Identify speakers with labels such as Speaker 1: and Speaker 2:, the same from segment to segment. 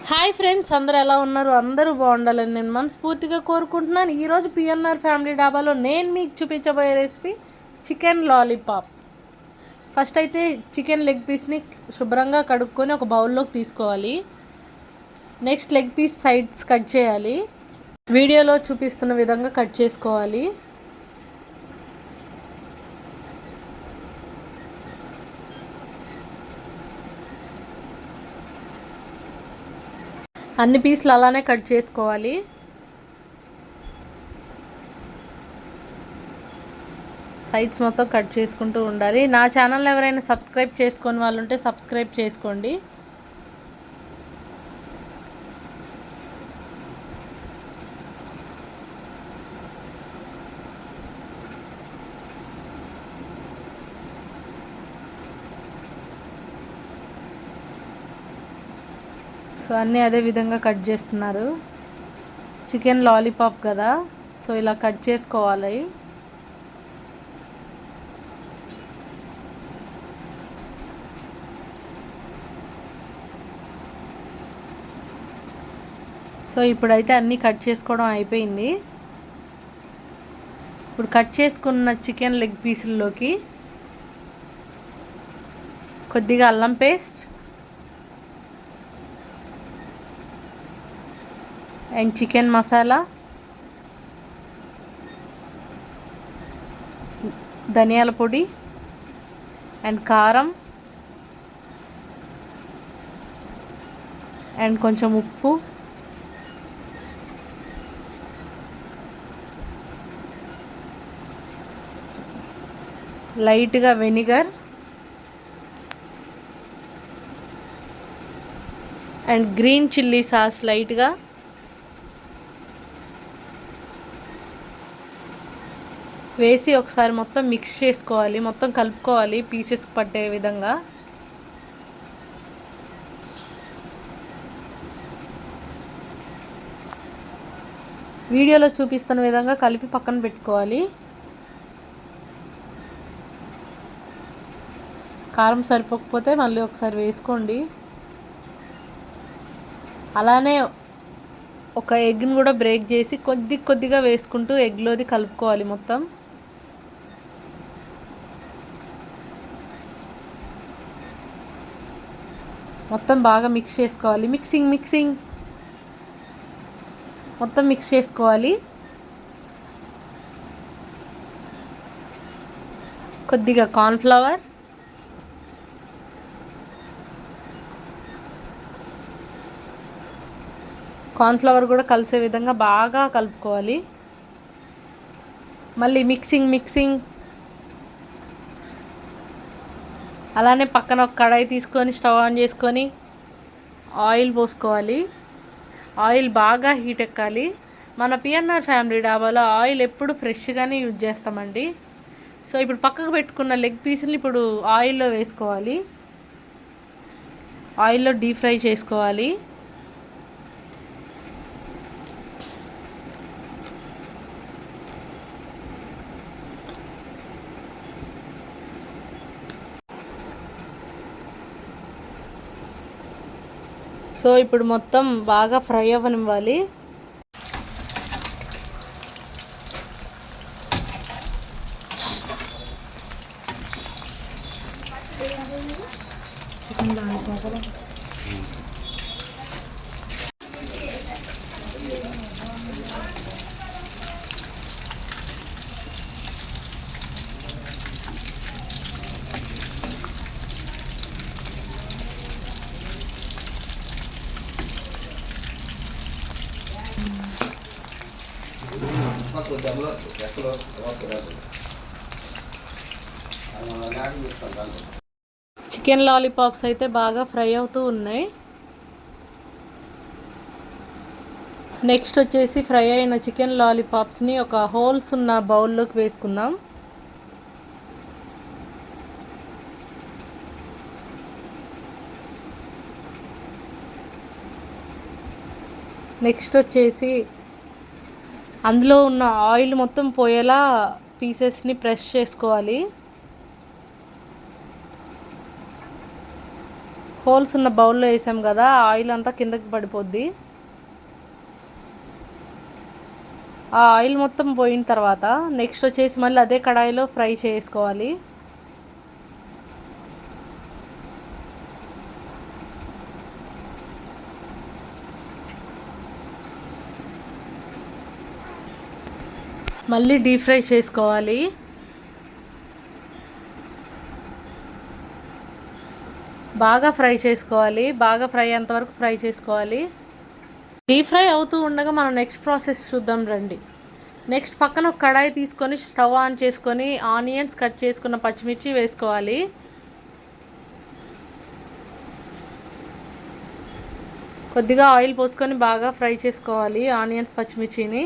Speaker 1: Hi friends, అందరూ ఎలా ఉన్నారు? అందరూ బాగుండాలని నేను మనస్ఫూర్తిగా కోరుకుంటున్నాను. ఈరోజు పిఎన్ఆర్ ఫ్యామిలీ డాబాలో నేను మీకు చూపించబోయే రెసిపీ చికెన్ లాలీపాప్. ఫస్ట్ అయితే చికెన్ లెగ్ పీస్ని శుభ్రంగా కడుక్కొని ఒక బౌల్లోకి తీసుకోవాలి. Next leg piece sides cut చేయాలి. వీడియోలో చూపిస్తున్న విధంగా కట్ చేసుకోవాలి. అన్ని పీసులు అలానే కట్ చేసుకోవాలి. సైడ్స్ మొత్తం కట్ చేసుకుంటూ ఉండాలి. నా ఛానల్ ఎవరైనా సబ్స్క్రైబ్ చేసుకొని వాళ్ళు ఉంటే సబ్స్క్రైబ్ చేసుకోండి. సో అన్నీ అదే విధంగా కట్ చేస్తున్నారు. చికెన్ లాలీపాప్ కదా, సో ఇలా కట్ చేసుకోవాలి. సో ఇప్పుడైతే అన్నీ కట్ చేసుకోవడం అయిపోయింది. ఇప్పుడు కట్ చేసుకున్న చికెన్ లెగ్ పీసుల్లోకి కొద్దిగా అల్లం పేస్ట్ అండ్ చికెన్ మసాలా, ధనియాల పొడి అండ్ కారం అండ్ కొంచెం ఉప్పు, లైట్గా vinegar and green chilli sauce లైట్గా వేసి ఒకసారి మొత్తం మిక్స్ చేసుకోవాలి. మొత్తం కలుపుకోవాలి పీసెస్కి పట్టే విధంగా. వీడియోలో చూపిస్తున్న విధంగా కలిపి పక్కన పెట్టుకోవాలి. కారం సరిపోకపోతే మళ్ళీ ఒకసారి వేసుకోండి. అలానే ఒక ఎగ్ని కూడా బ్రేక్ చేసి కొద్దిగా వేసుకుంటూ ఎగ్లోది కలుపుకోవాలి. మొత్తం బాగా మిక్స్ చేసుకోవాలి. మిక్సింగ్ మొత్తం మిక్స్ చేసుకోవాలి. కొద్దిగా కార్న్ఫ్లవర్, కూడా కలిసే విధంగా బాగా కలుపుకోవాలి. మళ్ళీ మిక్సింగ్ అలానే పక్కన ఒక కడాయి తీసుకొని స్టవ్ ఆన్ చేసుకొని ఆయిల్ పోసుకోవాలి. ఆయిల్ బాగా హీట్ ఎక్కాలి. మన పిఎన్ఆర్ ఫ్యామిలీ డాబాలో ఆయిల్ ఎప్పుడు ఫ్రెష్గానే యూజ్ చేస్తామండి. సో ఇప్పుడు పక్కకు పెట్టుకున్న లెగ్ పీసులు ఇప్పుడు ఆయిల్లో వేసుకోవాలి. ఆయిల్లో డీప్ ఫ్రై చేసుకోవాలి. సో ఇప్పుడు మొత్తం బాగా ఫ్రై అవ్వనివ్వాలి. చికెన్ లాలీపాప్స్ అయితే బాగా ఫ్రై అవుతూ ఉన్నాయి. నెక్స్ట్ వచ్చేసి ఫ్రై అయిన చికెన్ లాలీపాప్స్ని ఒక హోల్స్ ఉన్న బౌల్లోకి వేసుకుందాం. నెక్స్ట్ వచ్చేసి అందులో ఉన్న ఆయిల్ మొత్తం పోయేలా పీసెస్ని ప్రెస్ చేసుకోవాలి. హోల్స్ ఉన్న బౌల్లో వేసాం కదా, ఆయిల్ అంతా కిందకి పడిపోద్ది. ఆ ఆయిల్ మొత్తం పోయిన తర్వాత నెక్స్ట్ వచ్చేసి మళ్ళీ అదే కడాయిలో ఫ్రై చేసుకోవాలి. మళ్ళీ డీప్ ఫ్రై చేసుకోవాలి. బాగా ఫ్రై చేసుకోవాలి, బాగా ఫ్రై అయ్యేంతవరకు ఫ్రై చేసుకోవాలి. డీప్ ఫ్రై అవుతూ ఉండగా మనం నెక్స్ట్ ప్రాసెస్ చూద్దాం రండి. నెక్స్ట్ పక్కన ఒక కడాయి తీసుకొని స్టవ్ ఆన్ చేసుకొని ఆనియన్స్ కట్ చేసుకున్న పచ్చిమిర్చి వేసుకోవాలి. కొద్దిగా ఆయిల్ పోసుకొని బాగా ఫ్రై చేసుకోవాలి ఆనియన్స్ పచ్చిమిర్చిని.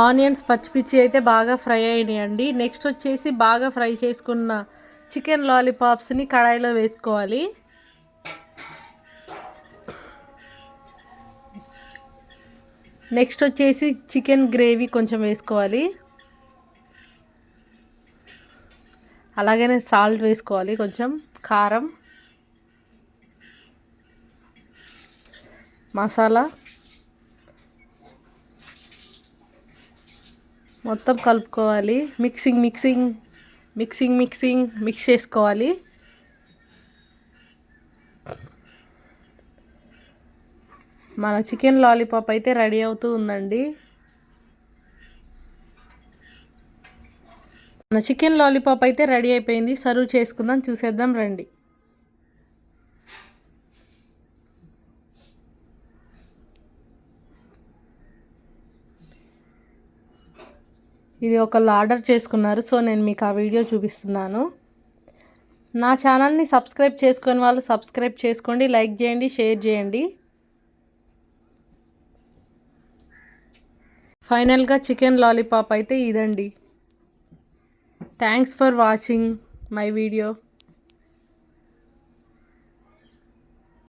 Speaker 1: ఆనియన్స్ పచ్చిమిర్చి అయితే బాగా ఫ్రై అయినాయండి. నెక్స్ట్ వచ్చేసి బాగా ఫ్రై చేసుకున్న చికెన్ లాలీపాప్స్ని కడాయిలో వేసుకోవాలి. నెక్స్ట్ వచ్చేసి చికెన్ గ్రేవీ కొంచెం వేసుకోవాలి. అలాగనే సాల్ట్ వేసుకోవాలి, కొంచెం కారం, మసాలా మొత్తం కలుపుకోవాలి. మిక్స్ చేసుకోవాలి. మన చికెన్ లాలీపాప్ అయితే రెడీ అవుతూ ఉందండి. మన చికెన్ లాలీపాప్ అయితే రెడీ అయిపోయింది. సర్వ్ చేసుకుందాం, చూసేద్దాం రండి. ఇది ఒకళ్ళు ఆర్డర్ చేసుకున్నారు, సో నేను మీకు ఆ వీడియో చూపిస్తున్నాను. నా ఛానల్ని సబ్స్క్రైబ్ చేసుకొని వాళ్ళు సబ్స్క్రైబ్ చేసుకోండి, లైక్ చేయండి, షేర్ చేయండి. ఫైనల్గా చికెన్ లాలీపాప్ అయితే ఇదండి. Thanks for watching my video.